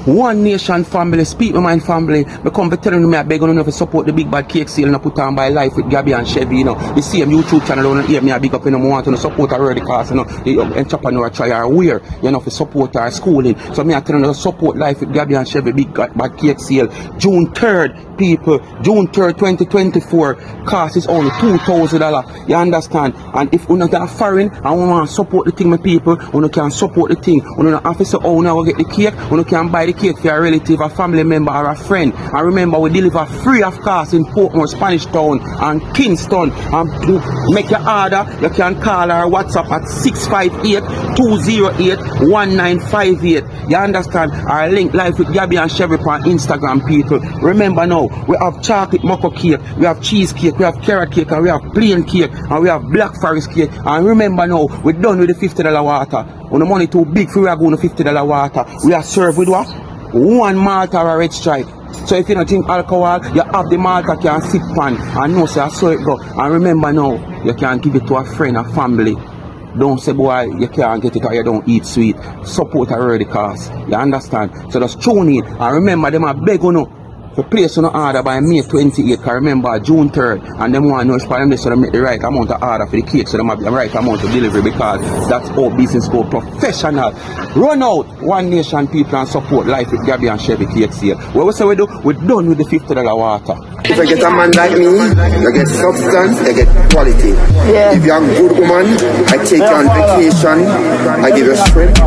One Nation family, Speak My Mind family, I come for telling me I beg on you to support the big bad cake sale and I put on by Life with Gabii and Shavii, you know. The same YouTube channel don't hear me I big up, you know, I want to support her already cause, you know, the entrepreneur try her wear, you know, for support her schooling. So me I tell you to support Life with Gabii and Shavii big bad cake sale. June 3rd, people, June 3rd, 2024, cost is only $2,000. You understand? And if you not get foreign and you want to support the thing, my people, you can support the thing. You don't have to say, oh, now get the cake. You can buy the cake for a relative, a family member, or a friend. And remember, we deliver free of cost in Portmore, Spanish Town, and Kingston. And to make your order, you can call our WhatsApp at 658-208-1958. You understand? Our link Life with Gabii and Shavii on Instagram, people. Remember now, we have chocolate mocha cake, we have cheesecake, we have carrot cake, and we have plain cake, and we have black forest cake. And remember now, we're done with the $50 water. When the money too big for we are going to $50 water. We are served with what? One Malta or a red stripe. So if you don't drink alcohol, you have the Malta can sip pan and know so it go. And remember now, you can give it to a friend, a family. Don't say boy you can't get it or you don't eat sweet. Support already cause. You understand? So just tune in and remember them are beg on you to place on the order by May 28th. I remember June 3rd, and them want to know if them so they make the right amount of order for the cake, so they have the right amount of delivery because that's how business go professional. Run out One Nation people and support Life with Gabii and Shavii cake sale. What we say we do? We're done with the $50 water. If I get a man like me, you get substance, you get quality. Yeah. If you're a good woman, I take you on vacation, I give you strength.